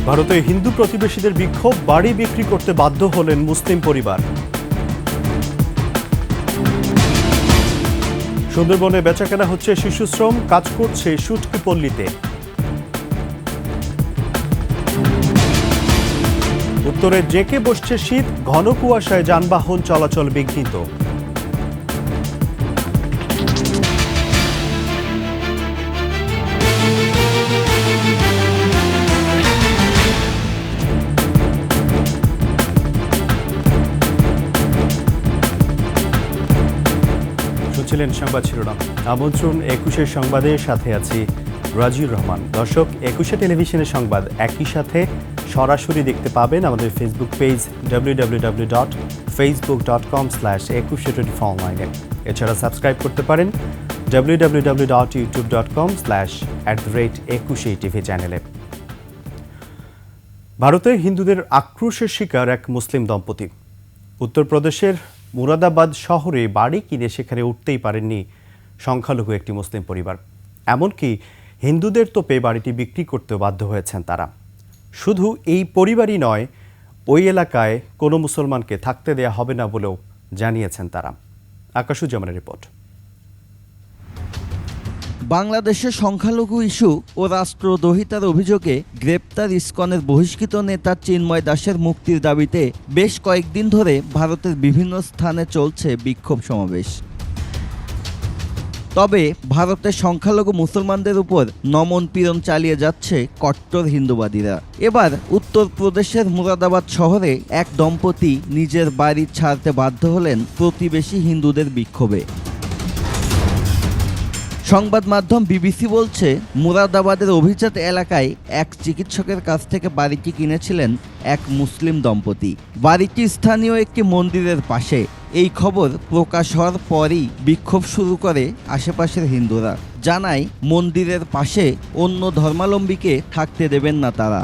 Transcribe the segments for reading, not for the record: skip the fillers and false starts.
ভারতে হিন্দু প্রতিবেশীদের বিক্ষোভ, বাড়ি বিক্রি করতে বাধ্য হলেন মুসলিম পরিবার। সুন্দরবনে বেচাকেনা হচ্ছে শিশুশ্রম, কাজ করছে শুটকি পল্লীতে। উত্তরে জেঁকে বসছে শীত, ঘন কুয়াশায় যানবাহন চলাচল বিঘ্নিত। শুনছিলেন সংবাদ শিরোনাম। আমন্ত্রণ ২১ সংবাদের সাথে আছি রাজিউর রহমান। দর্শক, ২১ টেলিভিশনের সংবাদ একই সাথে সরাসরি দেখতে পাবেন আমাদের ফেসবুক পেজ www.facebook.com/2124 এছাড়া সাবস্ক্রাইব করতে পারেন www.youtube.com/@21TV চ্যানেলে। ভারতে হিন্দুদের আক্রোশের শিকার এক মুসলিম দম্পতি। উত্তরপ্রদেশের মুরাদাবাদ শহরে বাড়ি কিনে সেখানে উঠতেই পারেননি সংখ্যালঘু একটি মুসলিম পরিবার। এমনকি হিন্দুদের তোপে বাড়িটি বিক্রি করতে বাধ্য হয়েছেন তারা। শুধু এই পরিবারই নয়, ওই এলাকায় কোনো মুসলমানকে থাকতে দেয়া হবে না বলেও জানিয়েছেন তারা। আকাশুজ্জামানের রিপোর্ট। বাংলাদেশের সংখ্যালঘু ইস্যু ও রাষ্ট্রদ্রোহিতার অভিযোগে গ্রেপ্তার ইসকনের বহিষ্কৃত নেতা চিন্ময় দাসের মুক্তির দাবিতে বেশ কয়েকদিন ধরে ভারতের বিভিন্ন স্থানে চলছে বিক্ষোভ সমাবেশ। তবে ভারতের সংখ্যালঘু মুসলমানদের উপর নমন পীড়ন চালিয়ে যাচ্ছে কট্টর হিন্দুবাদীরা। এবার উত্তরপ্রদেশের মুরাদাবাদ শহরে এক দম্পতি নিজের বাড়ি ছাড়তে বাধ্য হলেন প্রতিবেশী হিন্দুদের বিক্ষোভে। সংবাদ মাধ্যম বিবিসি বলছে, মুরাদাবাদের অভিজাত এলাকায় এক চিকিৎসকের কাছ থেকে বাড়িটি কিনেছিলেন এক মুসলিম দম্পতি। বাড়িটি স্থানীয় একটি মন্দিরের পাশে। এই খবর প্রকাশ হওয়ার পরই বিক্ষোভ শুরু করে আশেপাশের হিন্দুরা। জানায় মন্দিরের পাশে অন্য ধর্মাবলম্বীকে থাকতে দেবেন না তারা।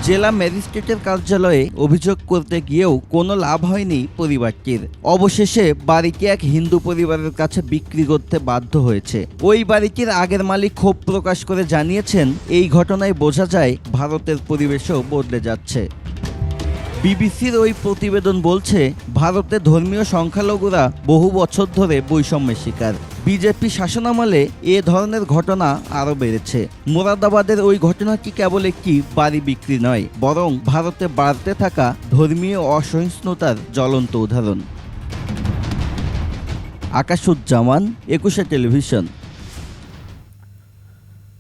জেলা ম্যাজিস্ট্রেটের কার্যালয়ে অভিযোগ করতে গিয়েও কোনো লাভ হয়নি পরিবারটির। অবশেষে বাড়িটি এক হিন্দু পরিবারের কাছে বিক্রি করতে বাধ্য হয়েছে। ওই বাড়িটির আগের মালিক ক্ষোভ প্রকাশ করে জানিয়েছেন, এই ঘটনায় বোঝা যায় ভারতের পরিবেশও বদলে যাচ্ছে। বিবিসির ওই প্রতিবেদন বলছে, ভারতে ধর্মীয় সংখ্যালঘুরা বহু বছর ধরে বৈষম্যের শিকার। বিজেপি শাসনামলে এ ধরনের ঘটনা আরও বেড়েছে। মুরাদাবাদের ওই ঘটনাটি কেবল একটি বাড়ি বিক্রি নয়, বরং ভারতে বাড়তে থাকা ধর্মীয় অসহিষ্ণুতার জ্বলন্ত উদাহরণ। আকাশুজ্জামান, ২১ টেলিভিশন।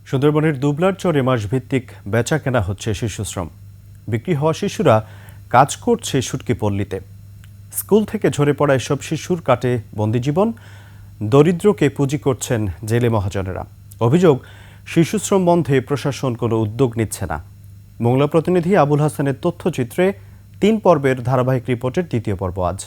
সুন্দরবনের দুবলার চরে মাসভিত্তিক বেচা কেনা হচ্ছে শিশুশ্রম। বিক্রি হওয়া শিশুরা কাজ করছে শুটকি পল্লীতে। স্কুল থেকে ঝরে পড়া এসব শিশুর কাটে বন্দিজীবন। দরিদ্রকে পুঁজি করছেন জেলে মহাজনেরা। অভিযোগ, শিশুশ্রম বন্ধে প্রশাসন কোনো উদ্যোগ নিচ্ছে না। মোংলা প্রতিনিধি আবুল হাসানের তথ্যচিত্রে ৩ পর্বের ধারাবাহিক রিপোর্টের ২য় পর্ব আজ।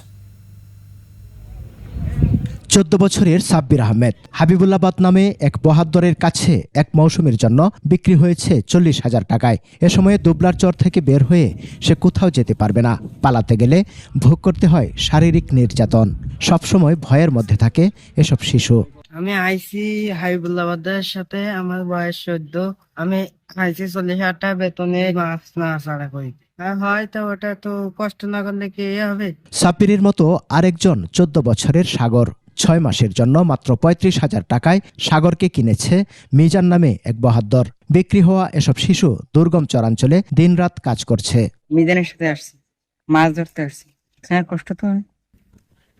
১৪ বছরের সাব্বির আহমেদ হাবিবুল্লাবাদ নামে এক বহাদ্দরের কাছে এক মৌসুমের জন্য বিক্রি হয়েছে ৪০,০০০ টাকায়। এ সময়ে দুবলার চর থেকে বের হয়ে সে কোথাও যেতে পারবে না। পালাতে গেলে ভোগ করতে হয় শারীরিক নির্যাতন। সবসময় ভয়ের মধ্যে থাকে এসব শিশু। আমি আইসি হাবিবুল্লাবাদের সাথে, আমার বয়স ১৪। আমি আইসি ৪০,০০০ টাকা বেতনে মাছ নাড়াচাড়া করি। হয়তো ওটা তো কষ্ট না করলে কি হবে। সাব্বিরের মতো আরেকজন ১৪ বছরের সাগর ৬ মাসের জন্য মাত্র ৩৫,০০০ টাকায় সাগরকে কিনেছে মিজান নামে এক বহাদ্দর। বিক্রি হওয়া এসব শিশু দুর্গম চরাঞ্চলে দিনরাত কাজ করছে। মিজানের সাথে আসছি, মাছ ধরতে আসছি। হ্যাঁ, কষ্ট তো হয়।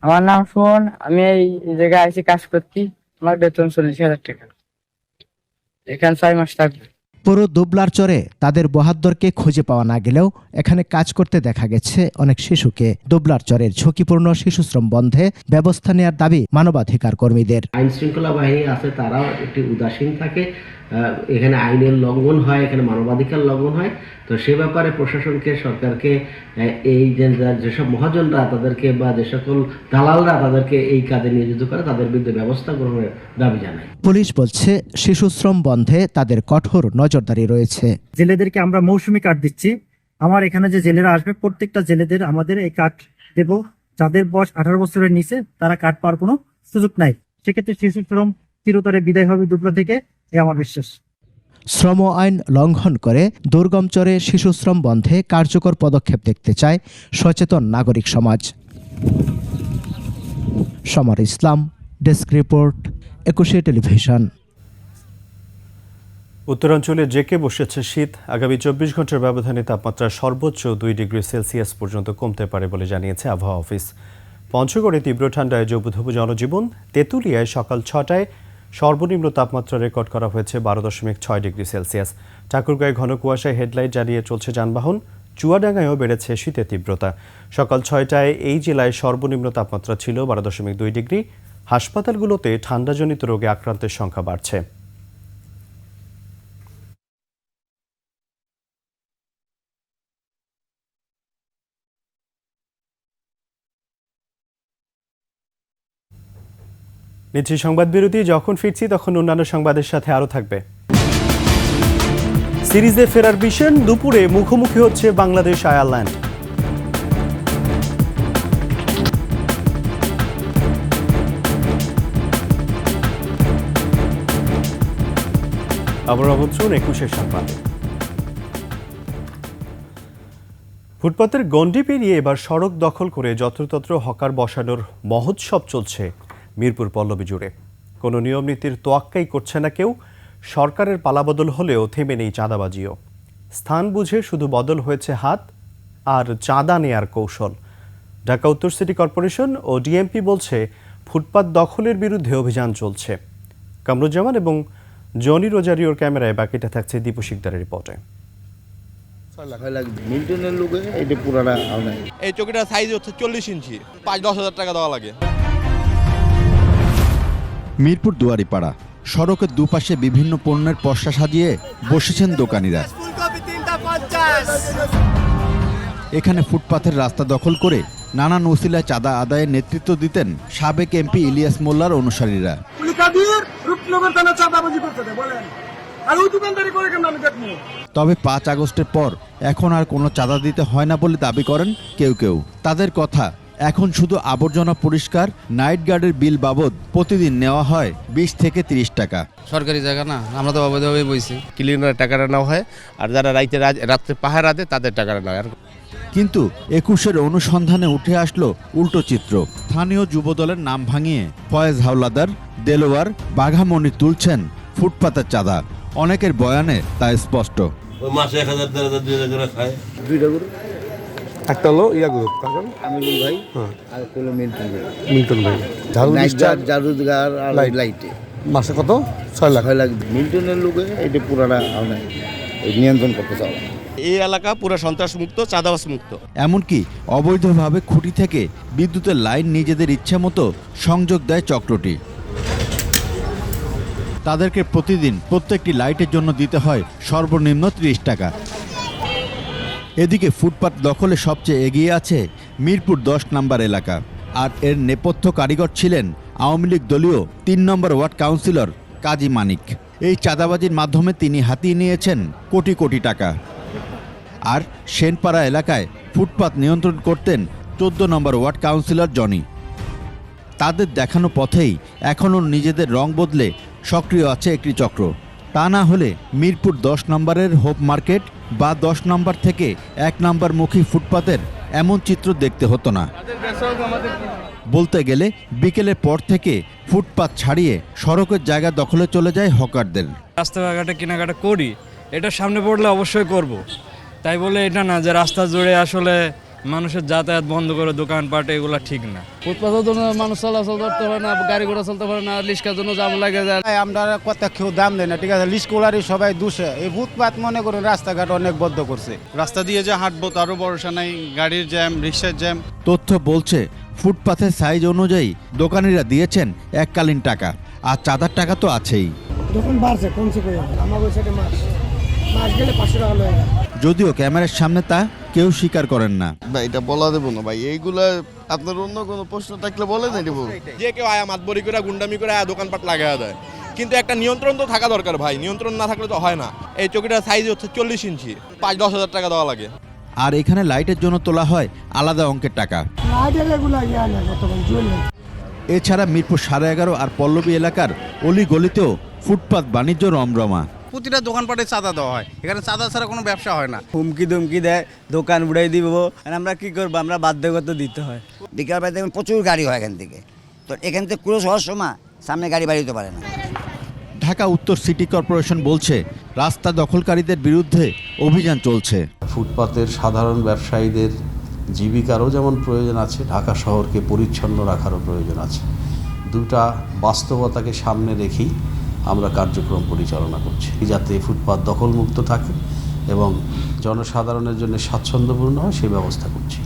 আমার নাম শোন, আমি এই জায়গায় আইসি কাজ করছি। আমার বেতন ৪০,০০০ টাকা। এখানে ৬ মাস থাকবে। পুরো দুবলার চরে তাদের বহাদ্দরকে খুঁজে পাওয়া না গেলেও এখানে কাজ করতে দেখা গেছে অনেক শিশুকে। দুবলার চরের ঝুঁকিপূর্ণ শিশুশ্রম বন্ধে ব্যবস্থা নেওয়ার দাবি মানবাধিকার কর্মীদের। আইন শৃঙ্খলা বাহিনী আছে, তারাও একটি উদাসীন থাকে। এখানে আইনের লঙ্ঘন হয়, এখানে মানবাধিকার লঙ্ঘন হয়। তো সে ব্যাপারে প্রশাসনকে, সরকারকে, এই যেসব মহাজনরা তাদেরকে বা যে সকল দালালরা তাদেরকে এই কাজে নিয়োজিত করে তাদের বিরুদ্ধে ব্যবস্থা গ্রহণের দাবি জানায়। পুলিশ বলছে শিশুশ্রম বন্ধে তাদের কঠোর নজরদারি রয়েছে। জেলেদেরকে আমরা মৌসুমি কার্ড দিচ্ছি। আমার এখানে যে জেলেরা আসবে প্রত্যেকটা জেলেদের আমাদের এই কার্ড দেব। যাদের বয়স 18 বছরের নিচে তারা কার্ড পাওয়ার কোনো সুযোগ নাই। সেক্ষেত্রে শিশুশ্রম চিরতরে বিদায় হবে দুবলা থেকে, এ আমার বিশ্বাস। শ্রম আইন লঙ্ঘন করে দুর্গম চরে শিশুশ্রম বন্ধে কার্যকর পদক্ষেপ দেখতে চায় সচেতন নাগরিক সমাজ। সমর ইসলাম, ডেস্ক রিপোর্ট, ২১ টেলিভিশন। উত্তরাঞ্চলে জেঁকে বসেছে শীত। আগামী ২৪ ঘন্টার ব্যবধানে তাপমাত্রা সর্বোচ্চ ২ ডিগ্রি সেলসিয়াস পর্যন্ত কমতে পারে বলে জানিয়েছে আবহাওয়া অফিস। পঞ্চগড়ে তীব্র ঠান্ডায় জবুথবু জনজীবন। তেঁতুলিয়ায় সকাল ৬টায় সর্বনিম্ন তাপমাত্রা রেকর্ড করা হয়েছে ১২.৬ ডিগ্রি সেলসিয়াস। ঠাকুরগাঁয়ে ঘন কুয়াশায় হেডলাইট জ্বালিয়ে চলছে যানবাহন। চুয়াডাঙ্গায়ও বেড়েছে শীতের তীব্রতা। সকাল ৬টায় এই জেলায় সর্বনিম্ন তাপমাত্রা ছিল ১২.২ ডিগ্রি। হাসপাতালগুলোতে ঠান্ডাজনিত রোগে আক্রান্তের সংখ্যা বাড়ছে। নিচ্ছি সংবাদ বিরতি। যখন ফিরছি তখন অন্যান্য সংবাদের সাথে আরও থাকবে। সিরিজে ফেরার মিশন, দুপুরে মুখোমুখি হচ্ছে বাংলাদেশ আয়ারল্যান্ড। আবার আমন্ত্রণ ২১ সংবাদে। ফুটপাতের গণ্ডি পেরিয়ে এবার সড়ক দখল করে যত্রতত্র হকার বসানোর মহোৎসব চলছে মিরপুর পল্লবী জুড়ে। কোনো নিয়ম নীতির তোয়াক্কাই করছে না কেউ। সরকারের পালাবদল হলেও থেমে নেই চাঁদাবাজিও। স্থান বুঝে শুধু বদল হয়েছে হাত আর চাঁদা নেয়ার কৌশল। ঢাকা উত্তর সিটি কর্পোরেশন ও ডিএমপি বলছে ফুটপাত দখলের বিরুদ্ধে অভিযান চলছে। কামরুজ্জামান এবং জনি রোজারিওর ক্যামেরায় বাকিটা থাকছে দীপু শিকদারের রিপোর্টে। এই চৌকিটার সাইজ হচ্ছে ৪০ ইঞ্চি, ৫-১০ হাজার টাকা দেওয়া লাগে। মিরপুর দুয়ারিপাড়া সড়কের দুপাশে বিভিন্ন পণ্যের পসরা সাজিয়ে বসেছেন দোকানিরা। এখানে ফুটপাথের রাস্তা দখল করে নানান ওসিলায় চাঁদা আদায়ের নেতৃত্ব দিতেন সাবেক এমপি ইলিয়াস মোল্লার অনুসারীরা। তবে ৫ আগস্টের পর এখন আর কোনো চাঁদা দিতে হয় না বলে দাবি করেন কেউ কেউ। তাদের কথা, এখন শুধু আবর্জনা পরিষ্কার, নাইট গার্ডের বিল বাবদ প্রতিদিন নেওয়া হয় ২০ থেকে ৩০ টাকা। সরকারি জায়গা না, আমরা তো অবৈধভাবে বইছি। ক্লিনারের টাকাটা নেওয়া হয়, আর যারা রাত্রে পাহারা দেয় তাদের টাকাটা নেওয়া হয়। কিন্তু ২১-এর অনুসন্ধানে উঠে আসলো উল্টো চিত্র। স্থানীয় যুবদলের নাম ভাঙিয়ে ফয়েজ হাওলাদার, দেলোয়ার, বাঘামণি তুলছেন ফুটপাতের চাঁদা। অনেকের বয়ানে তা স্পষ্ট। মাসে ১,০০০, ১,৫০০, ২,০০০ করে খায়। দুইটা গরু, একটা হলো ইয়া গরু আমিরুল ভাই, হ্যাঁ, আর হলো মিল্টন ভাই। জারুদগার আর লাইটে মাসে কত? ৬ লাখ। মিল্টনের লোকে এটা পুরাটা নিয়ন্ত্রণ করতে চাও। এই এলাকা পুরো সন্ত্রাস মুক্ত, চাঁদাবাজ মুক্ত। এমনকি অবৈধভাবে খুঁটি থেকে বিদ্যুতের লাইন নিজেদের ইচ্ছে মতো সংযোগ দেয় চক্রটি। তাদেরকে প্রতিদিন প্রত্যেকটি লাইটের জন্য দিতে হয় সর্বনিম্ন ৩০ টাকা। এদিকে ফুটপাত দখলে সবচেয়ে এগিয়ে আছে মিরপুর ১০ নম্বর এলাকা। আর এর নেপথ্য কারিগর ছিলেন আওয়ামী লীগ দলীয় ৩ নম্বর ওয়ার্ড কাউন্সিলর কাজী মানিক। এই চাঁদাবাজির মাধ্যমে তিনি হাতিয়ে নিয়েছেন কোটি কোটি টাকা। আর সেনপাড়া এলাকায় ফুটপাত নিয়ন্ত্রণ করতেন ১৪ নম্বর ওয়ার্ড কাউন্সিলর জনি। তাদের দেখানো পথেই এখনও নিজেদের রং বদলে সক্রিয় আছে একটি চক্র। তা না হলে মিরপুর ১০ নম্বরের হোপ মার্কেট বা ১০ নম্বর থেকে ১ নম্বরমুখী ফুটপাতের এমন চিত্র দেখতে হতো না। বলতে গেলে বিকেলের পর থেকে ফুটপাত ছাড়িয়ে সড়কের জায়গা দখলে চলে যায় হকারদের। রাস্তাঘাটে কেনাকাটা করি, এটা সামনে পড়লে অবশ্যই করব। তাই বলে এটা না যে রাস্তা জুড়ে আসলে মানুষের যাতায়াত বন্ধ করে দোকানপাট, এগুলো ঠিক না। ফুটপাতের জন্য মানুষ চলাচল করতে পারে না, গাড়ি ঘোড়া চলতে পারে না, লিস্কার জন্য জাম লাগে যায়। আমরা কত কেউ দাম দেয় না, ঠিক আছে, লিস্কলারই সবাই দোষে। এই ফুটপাত মনে করুন রাস্তাঘাট অনেক বদ্ধ করছে। রাস্তা দিয়ে যে হাঁটবো তারও ভরসা নাই, গাড়ির জ্যাম, রিক্সার জ্যাম। তথ্য বলছে ফুটপাথের সাইজ অনুযায়ী দোকানিরা দিয়েছেন এককালীন টাকা, আর চাঁদার টাকা তো আছেই। যখন বাড়ছে কমছে করে আমার ওইসাইডে মাস গেলে ৫০০ টাকা লয়। যদিও ক্যামেরার সামনে তা কেউ স্বীকার করেন না। ভাই এটা বলা দেবো না ভাই, এইগুলা আপনার অন্য কোনো প্রশ্ন থাকলে বলেন। যে কেউ আয়া মাতবরি করে, গুন্ডামি করে আয়া দোকানপাট লাগায় দেয়, কিন্তু একটা নিয়ন্ত্রণ তো থাকা দরকার ভাই। নিয়ন্ত্রণ না থাকলে তো হয় না। এই চৌকিটার সাইজ হচ্ছে ৪০ ইঞ্চি, ৫-১০ হাজার টাকা দেওয়া লাগে। আর এখানে লাইটের জন্য তোলা হয় আলাদা অঙ্কের টাকা। এছাড়া মিরপুর ১১.৫ আর পল্লবী এলাকার অলি গলিতেও ফুটপাত বাণিজ্য রমরমা। প্রতিটা দোকানপাটে চাঁদা দেওয়া হয়, এখানে চাঁদা ছাড়া কোনো ব্যবসা হয় না। হুমকি দুমকি দেয়, দোকান উড়াই দিব, আর আমরা কি করবো, আমরা বাধ্যগত দিতে হয়। বিকালবেলা দেখবেন প্রচুর গাড়ি হয় এখান থেকে, তো এখান থেকে ক্রস হওয়ার সময় সামনে গাড়ি বাড়িতে পারে না। ঢাকা উত্তর সিটি কর্পোরেশন বলছে রাস্তা দখলকারীদের বিরুদ্ধে অভিযান চলছে। ফুটপাতের সাধারণ ব্যবসায়ীদের জীবিকারও যেমন প্রয়োজন আছে, ঢাকা শহরকে পরিচ্ছন্ন রাখারও প্রয়োজন আছে। দুটা বাস্তবতাকে সামনে রেখেই আমরা কার্যক্রম পরিচালনা করছি, যাতে ফুটপাত দখলমুক্ত থাকে এবং জনসাধারণের জন্য স্বাচ্ছন্দ্যপূর্ণ হয় সেই ব্যবস্থা করছি।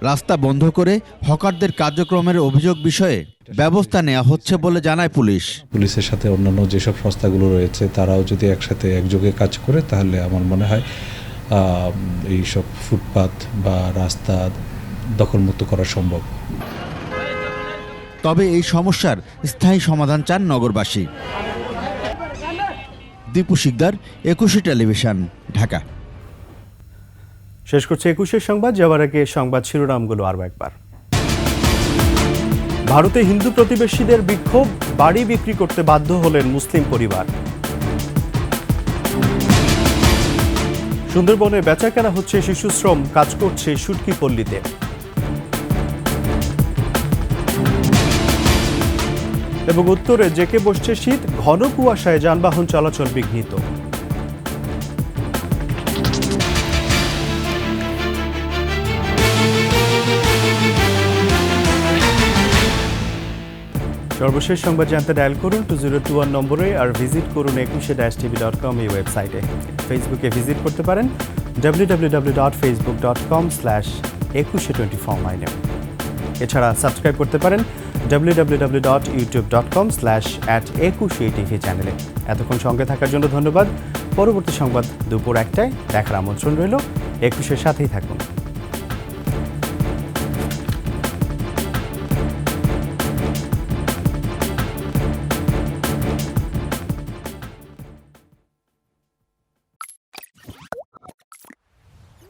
রাস্তা বন্ধ করে হকারদের কার্যক্রমের অভিযোগ বিষয়ে ব্যবস্থা নেওয়া হচ্ছে বলে জানায় পুলিশ। পুলিশের সাথে অন্যান্য যেসব সংস্থাগুলো রয়েছে তারাও যদি একসাথে একযোগে কাজ করে তাহলে আমার মনে হয় এইসব ফুটপাত বা রাস্তা দখলমুক্ত করা সম্ভব। তবে এই সমস্যার স্থায়ী সমাধান চান নগরবাসী। দীপু শিকদার, 21 টেলিভিশন, ঢাকা। শেষ করছে 21 সংবাদ। যাওয়ার আগে সংবাদ শিরোনামগুলো আরও একবার। ভারতে হিন্দু প্রতিবেশীদের বিক্ষোভ, বাড়ি বিক্রি করতে বাধ্য হলেন মুসলিম পরিবার। সুন্দরবনে বেচাকেনা হচ্ছে শিশুশ্রম, কাজ করছে শুটকি পল্লীতে। এবং উত্তরে জেকে বসছে শীত, ঘন কুয়াশায় যানবাহন চলাচল বিঘ্নিত। সর্বশেষ সংবাদ জানতে ডায়াল করুন 2021 নম্বরে, আর ভিজিট করুন 21-tv.com এই ওয়েবসাইটে। ফেসবুকে ভিজিট করতে পারেন www.facebook.com/2124 এছাড়া সাবস্ক্রাইব করতে পারেন www.youtube.com/@21tv চ্যানেলে। এতক্ষণ সঙ্গে থাকার জন্য ধন্যবাদ। পরবর্তী সংবাদ দুপুর 1টায় দেখার আমন্ত্রণ রইল। 21-এর সাথেই থাকুন।